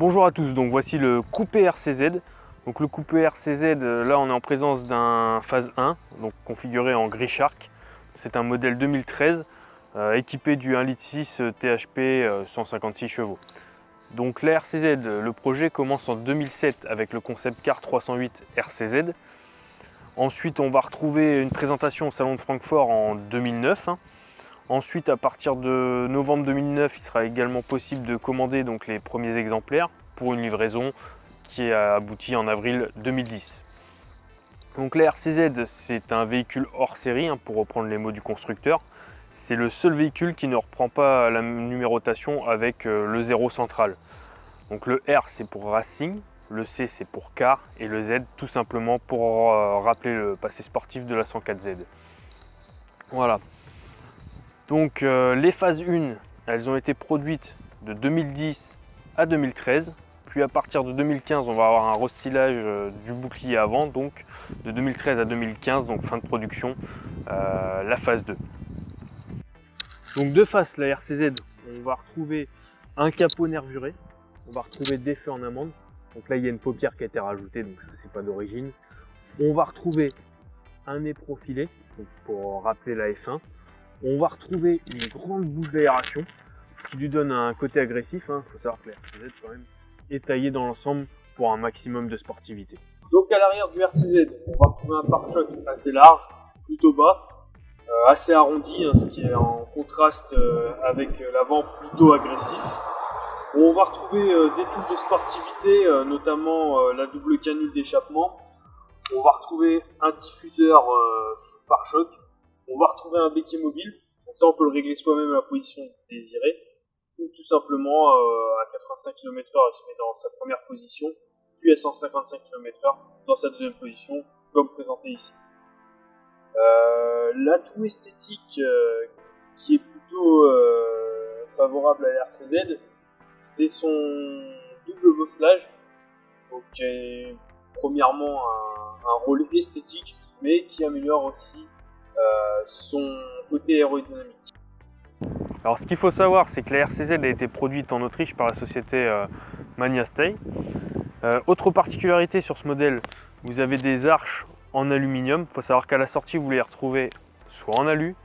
Bonjour à tous, donc voici le coupé RCZ. Donc le coupé RCZ, là on est en présence d'un phase 1, donc configuré en gris shark. C'est un modèle 2013 équipé du 1,6 litre THP 156 chevaux. Donc la RCZ, le projet commence en 2007 avec le concept car 308 RCZ. Ensuite on va retrouver une présentation au salon de Francfort en 2009. Ensuite, à partir de novembre 2009, il sera également possible de commander donc les premiers exemplaires pour une livraison qui a abouti en avril 2010. Donc la RCZ, c'est un véhicule hors série, pour reprendre les mots du constructeur. C'est le seul véhicule qui ne reprend pas la numérotation avec le 0 central. Donc le R, c'est pour Racing, le C, c'est pour Car, et le Z, tout simplement pour rappeler le passé sportif de la 104Z. Voilà. Donc les phases 1, elles ont été produites de 2010 à 2013. Puis à partir de 2015, on va avoir un restylage du bouclier avant. Donc de 2013 à 2015, donc fin de production, la phase 2. Donc de face, la RCZ, on va retrouver un capot nervuré. On va retrouver des feux en amande. Donc là, il y a une paupière qui a été rajoutée, donc ça, c'est pas d'origine. On va retrouver un nez profilé, donc pour rappeler la F1. On va retrouver une grande bouche d'aération qui lui donne un côté agressif. Il faut savoir que la RCZ quand même est taillée dans l'ensemble pour un maximum de sportivité. Donc à l'arrière du RCZ, on va retrouver un pare-choc assez large, plutôt bas, assez arrondi, ce qui est en contraste avec l'avant plutôt agressif. On va retrouver des touches de sportivité, notamment la double canule d'échappement. On va retrouver un diffuseur sous le pare-choc. On va retrouver un béquet mobile, donc ça on peut le régler soi-même à la position désirée, ou tout simplement à 85 km/h il se met dans sa première position, puis à 155 km/h dans sa deuxième position, comme présenté ici. L'atout esthétique qui est plutôt favorable à la RCZ, c'est son double bosselage, donc qui est premièrement un rôle esthétique, mais qui améliore aussi son côté aérodynamique. Alors ce qu'il faut savoir, c'est que la RCZ a été produite en Autriche par la société Maniastey. Autre particularité sur ce modèle, vous avez des arches en aluminium. Il faut savoir qu'à la sortie, vous les retrouvez soit en alu,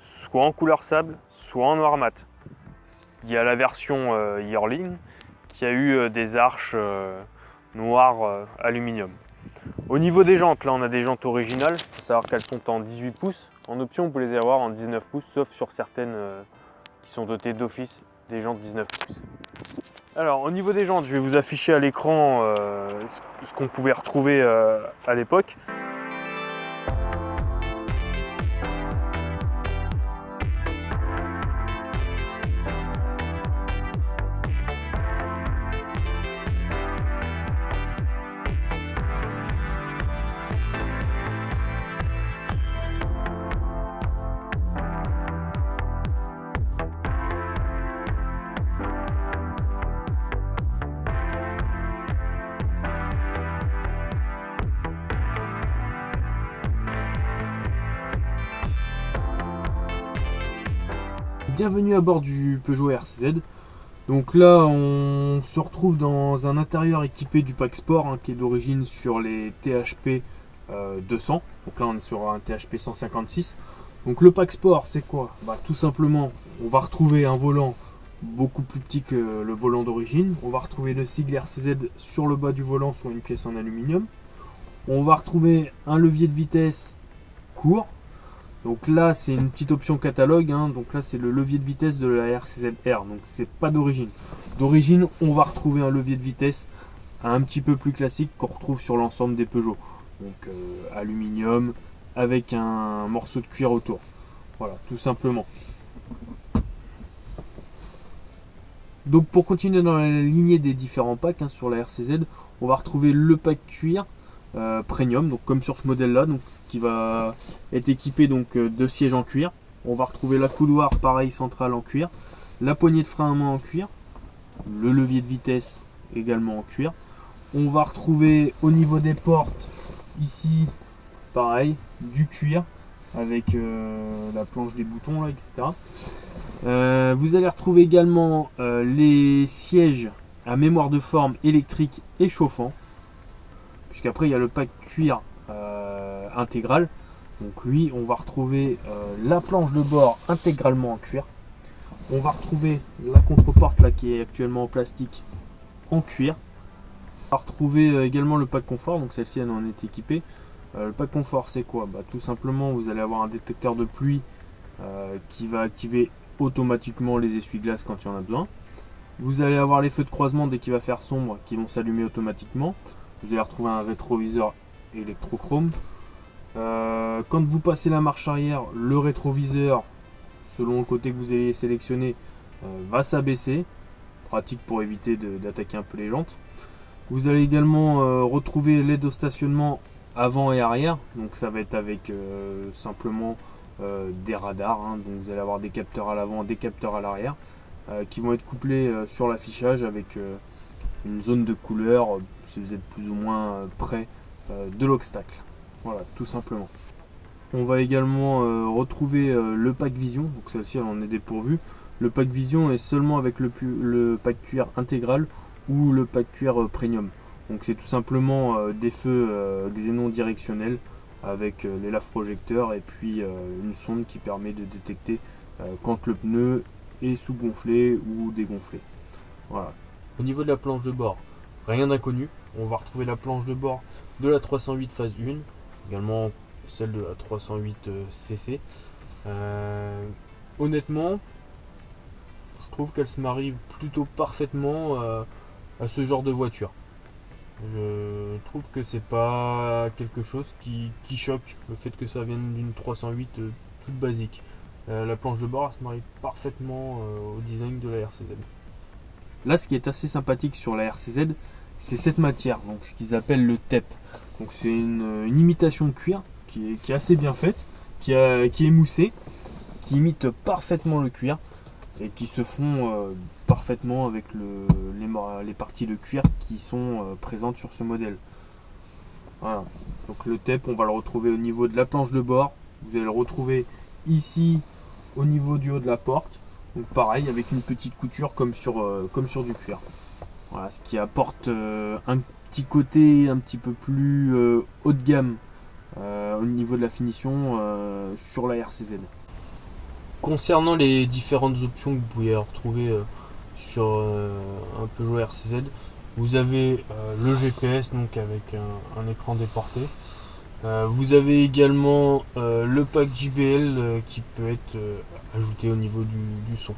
soit en couleur sable, soit en noir mat. Il y a la version Yearling qui a eu des arches noires aluminium. Au niveau des jantes, là on a des jantes originales, il faut savoir qu'elles sont en 18 pouces. En option, vous pouvez les avoir en 19 pouces, sauf sur certaines qui sont dotées d'office des jantes 19 pouces. Alors au niveau des jantes, je vais vous afficher à l'écran ce qu'on pouvait retrouver à l'époque. Bienvenue à bord du Peugeot RCZ. Donc là on se retrouve dans un intérieur équipé du pack sport qui est d'origine sur les THP 200. Donc là on est sur un THP 156. Donc le pack sport c'est quoi? Tout simplement on va retrouver un volant beaucoup plus petit que le volant d'origine. On va retrouver le sigle RCZ sur le bas du volant sur une pièce en aluminium. On va retrouver un levier de vitesse court. Donc là c'est une petite option catalogue, donc là c'est le levier de vitesse de la RCZ-R, donc c'est pas d'origine. D'origine on va retrouver un levier de vitesse un petit peu plus classique qu'on retrouve sur l'ensemble des Peugeot. Donc aluminium avec un morceau de cuir autour. Voilà, tout simplement. Donc pour continuer dans la lignée des différents packs sur la RCZ, on va retrouver le pack cuir premium, donc comme sur ce modèle là, donc qui va être équipé donc de sièges en cuir. On va retrouver la couloir pareil centrale en cuir, la poignée de frein à main en cuir, le levier de vitesse également en cuir. On va retrouver au niveau des portes ici pareil du cuir avec la planche des boutons là, etc. Vous allez retrouver également les sièges à mémoire de forme électrique et chauffant. Puisqu'après il y a le pack cuir intégral. Donc lui, on va retrouver la planche de bord intégralement en cuir. On va retrouver la contreporte là qui est actuellement en plastique en cuir. On va retrouver également le pack confort, donc celle-ci elle en est équipée. Le pack confort c'est quoi? Tout simplement vous allez avoir un détecteur de pluie qui va activer automatiquement les essuie-glaces quand il y en a besoin. Vous allez avoir les feux de croisement dès qu'il va faire sombre qui vont s'allumer automatiquement. Vous allez retrouver un rétroviseur électrochrome. Quand vous passez la marche arrière, le rétroviseur, selon le côté que vous allez sélectionner, va s'abaisser. Pratique pour éviter d'attaquer un peu les jantes. Vous allez également retrouver l'aide au stationnement avant et arrière. Donc ça va être avec simplement des radars. Donc vous allez avoir des capteurs à l'avant, des capteurs à l'arrière, qui vont être couplés sur l'affichage avec une zone de couleur si vous êtes plus ou moins près de l'obstacle. Voilà, tout simplement. On va également retrouver le pack vision, donc celle-ci elle en est dépourvue. Le pack vision est seulement avec le pack cuir intégral ou le pack cuir premium. Donc c'est tout simplement des feux xénon directionnels avec les laves projecteurs et puis une sonde qui permet de détecter quand le pneu est sous-gonflé ou dégonflé. Voilà. Au niveau de la planche de bord, rien d'inconnu. On va retrouver la planche de bord de la 308 phase 1, également celle de la 308 cc. Honnêtement, je trouve qu'elle se marie plutôt parfaitement à ce genre de voiture. Je trouve que c'est pas quelque chose qui choque, le fait que ça vienne d'une 308 toute basique. La planche de bord elle se marie parfaitement au design de la RCZ. Là, ce qui est assez sympathique sur la RCZ, c'est cette matière, donc ce qu'ils appellent le TEP. Donc c'est une imitation de cuir qui est assez bien faite, qui est moussée, qui imite parfaitement le cuir et qui se fond parfaitement avec les parties de cuir qui sont présentes sur ce modèle. Voilà. Donc le TEP, on va le retrouver au niveau de la planche de bord. Vous allez le retrouver ici au niveau du haut de la porte. Donc pareil, avec une petite couture comme sur du cuir. Voilà, ce qui apporte un petit côté un petit peu plus haut de gamme au niveau de la finition sur la RCZ. Concernant les différentes options que vous pouvez retrouver sur un Peugeot RCZ, vous avez le GPS donc avec un écran déporté. Vous avez également le pack JBL qui peut être ajouté au niveau du son.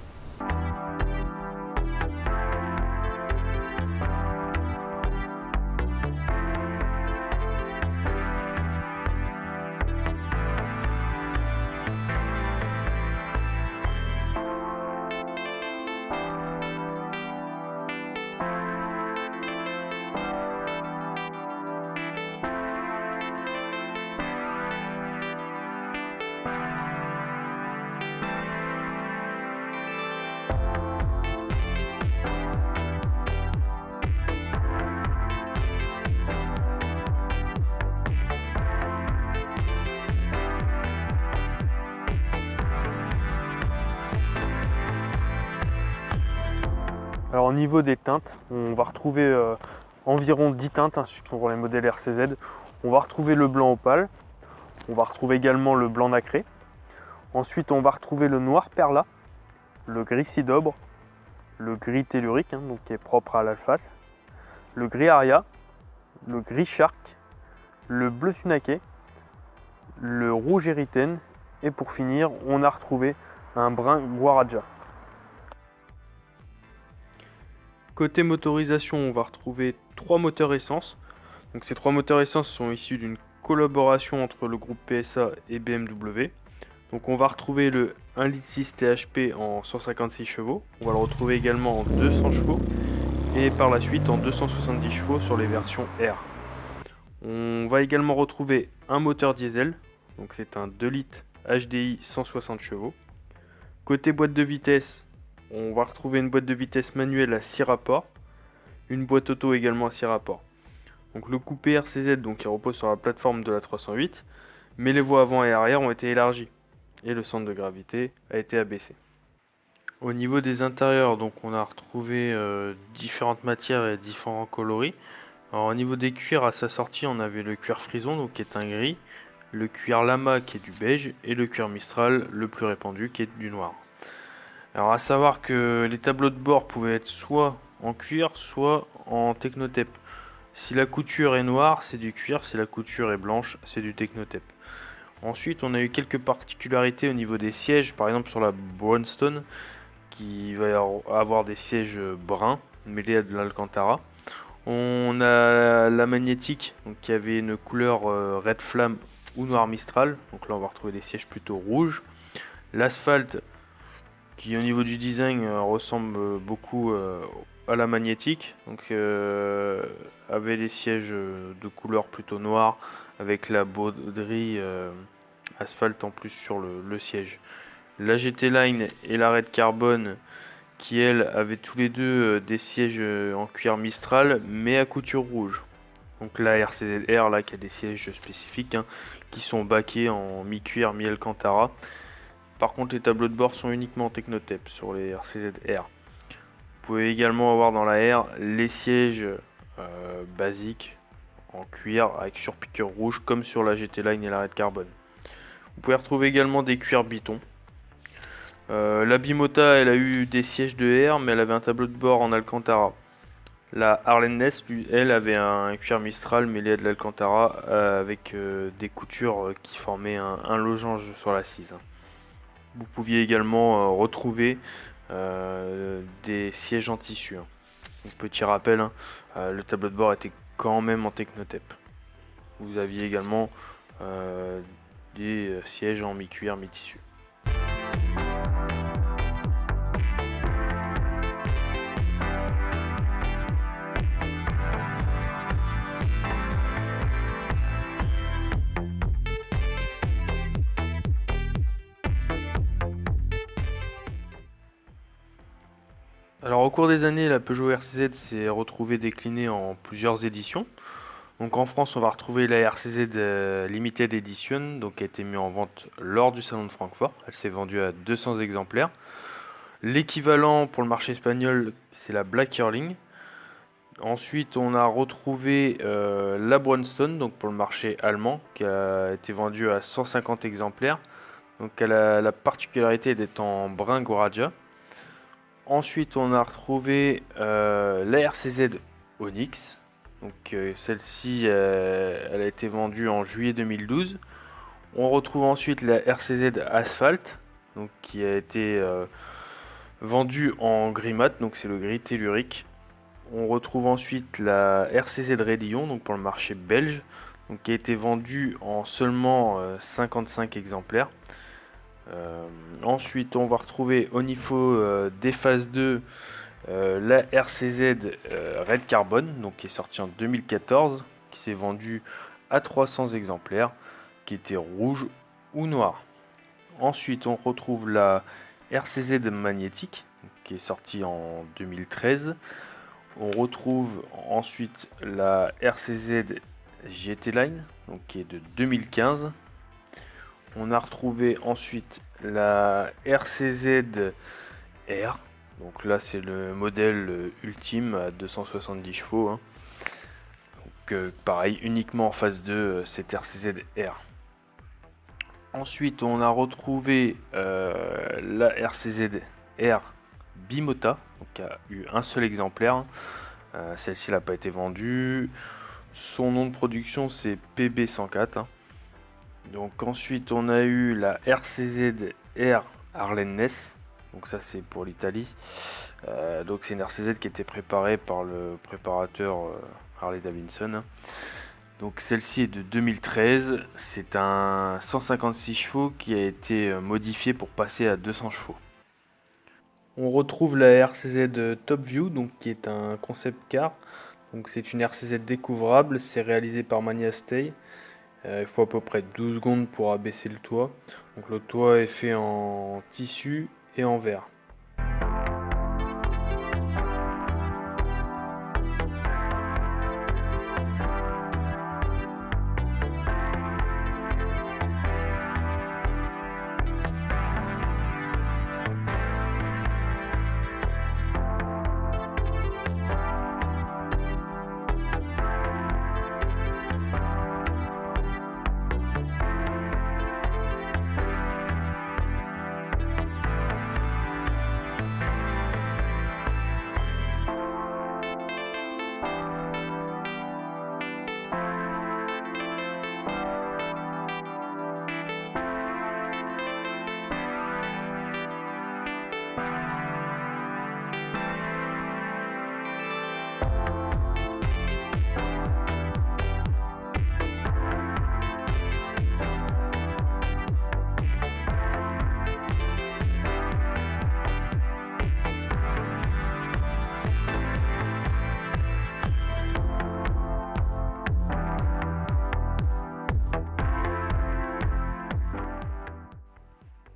Alors au niveau des teintes, on va retrouver environ 10 teintes pour les modèles RCZ. On va retrouver le blanc opale, on va retrouver également le blanc nacré. Ensuite on va retrouver le noir perla, le gris cidobre, le gris tellurique, donc qui est propre à l'Alphate, le gris aria, le gris shark, le bleu sunaqué, le rouge érythène et pour finir on a retrouvé un brun guaraja. Côté motorisation, on va retrouver 3 moteurs essence. Donc ces 3 moteurs essence sont issus d'une collaboration entre le groupe PSA et BMW. Donc on va retrouver le 1,6 litre THP en 156 chevaux. On va le retrouver également en 200 chevaux et par la suite en 270 chevaux sur les versions R. On va également retrouver un moteur diesel. Donc c'est un 2 litres HDI 160 chevaux. Côté boîte de vitesse, on va retrouver une boîte de vitesse manuelle à 6 rapports, une boîte auto également à 6 rapports. Donc le coupé RCZ donc, il repose sur la plateforme de la 308, mais les voies avant et arrière ont été élargies et le centre de gravité a été abaissé. Au niveau des intérieurs, donc on a retrouvé différentes matières et différents coloris. Alors au niveau des cuirs, à sa sortie, on avait le cuir frison, donc qui est un gris, le cuir lama qui est du beige et le cuir mistral, le plus répandu, qui est du noir. Alors à savoir que les tableaux de bord pouvaient être soit en cuir, soit en technotape. Si la couture est noire, c'est du cuir, si la couture est blanche, c'est du technotape. Ensuite, on a eu quelques particularités au niveau des sièges, par exemple sur la Brownstone, qui va avoir des sièges bruns mêlés à de l'Alcantara. On a la magnétique, donc qui avait une couleur red flamme ou noir mistral, donc là on va retrouver des sièges plutôt rouges. L'asphalte, qui au niveau du design ressemble beaucoup à la magnétique, donc avait des sièges de couleur plutôt noire avec la broderie asphalte en plus sur le siège. La GT Line et la Red Carbone qui elles avaient tous les deux des sièges en cuir Mistral mais à couture rouge. Donc la RCZR là qui a des sièges spécifiques qui sont baqués en mi-cuir mi-Alcantara. Par contre les tableaux de bord sont uniquement en technotape sur les RCZR. Vous pouvez également avoir dans la R les sièges basiques en cuir avec surpiqûre rouge comme sur la GT Line et la Red Carbone. Vous pouvez retrouver également des cuirs Biton. La Bimota, elle a eu des sièges de R, mais elle avait un tableau de bord en Alcantara. La Harley Ness, elle avait un cuir Mistral mêlé à de l'Alcantara avec des coutures qui formaient un losange sur l'assise. Vous pouviez également retrouver des sièges en tissu. Donc, petit rappel, le tableau de bord était quand même en technotape. Vous aviez également des sièges en mi-cuir, mi-tissu. Alors au cours des années, la Peugeot RCZ s'est retrouvée déclinée en plusieurs éditions. Donc en France, on va retrouver la RCZ Limited Edition, donc qui a été mise en vente lors du salon de Francfort. Elle s'est vendue à 200 exemplaires. L'équivalent pour le marché espagnol, c'est la Black Hurling. Ensuite, on a retrouvé la Brownstone, donc pour le marché allemand, qui a été vendue à 150 exemplaires. Donc elle a la particularité d'être en brun Goraja. Ensuite, on a retrouvé la RCZ Onyx. Donc celle-ci, elle a été vendue en juillet 2012. On retrouve ensuite la RCZ Asphalt, donc qui a été vendue en gris mat, donc c'est le gris tellurique. On retrouve ensuite la RCZ Raidillon, donc pour le marché belge, donc qui a été vendue en seulement 55 exemplaires. Ensuite, on va retrouver au niveau des phases 2 la RCZ Red Carbone, donc qui est sortie en 2014, qui s'est vendue à 300 exemplaires, qui était rouge ou noir. Ensuite, on retrouve la RCZ Magnétique, qui est sortie en 2013. On retrouve ensuite la RCZ GT Line, donc qui est de 2015. On a retrouvé ensuite la RCZ R. Donc là, c'est le modèle ultime à 270 chevaux. Donc pareil, uniquement en phase 2, cette RCZ R. Ensuite, on a retrouvé la RCZ R Bimota, donc qui a eu un seul exemplaire. Celle-ci n'a pas été vendue. Son nom de production, c'est PB104. Donc ensuite, on a eu la RCZ R Harley Ness. Donc ça, c'est pour l'Italie. Donc c'est une RCZ qui a été préparée par le préparateur Harley Davidson. Donc celle-ci est de 2013. C'est un 156 chevaux qui a été modifié pour passer à 200 chevaux. On retrouve la RCZ Top View, donc qui est un concept car. Donc c'est une RCZ découvrable. C'est réalisé par Mania Stay. Il faut à peu près 12 secondes pour abaisser le toit. Donc le toit est fait en tissu et en verre.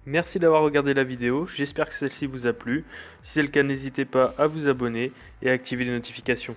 Merci d'avoir regardé la vidéo, j'espère que celle-ci vous a plu. Si c'est le cas, n'hésitez pas à vous abonner et à activer les notifications.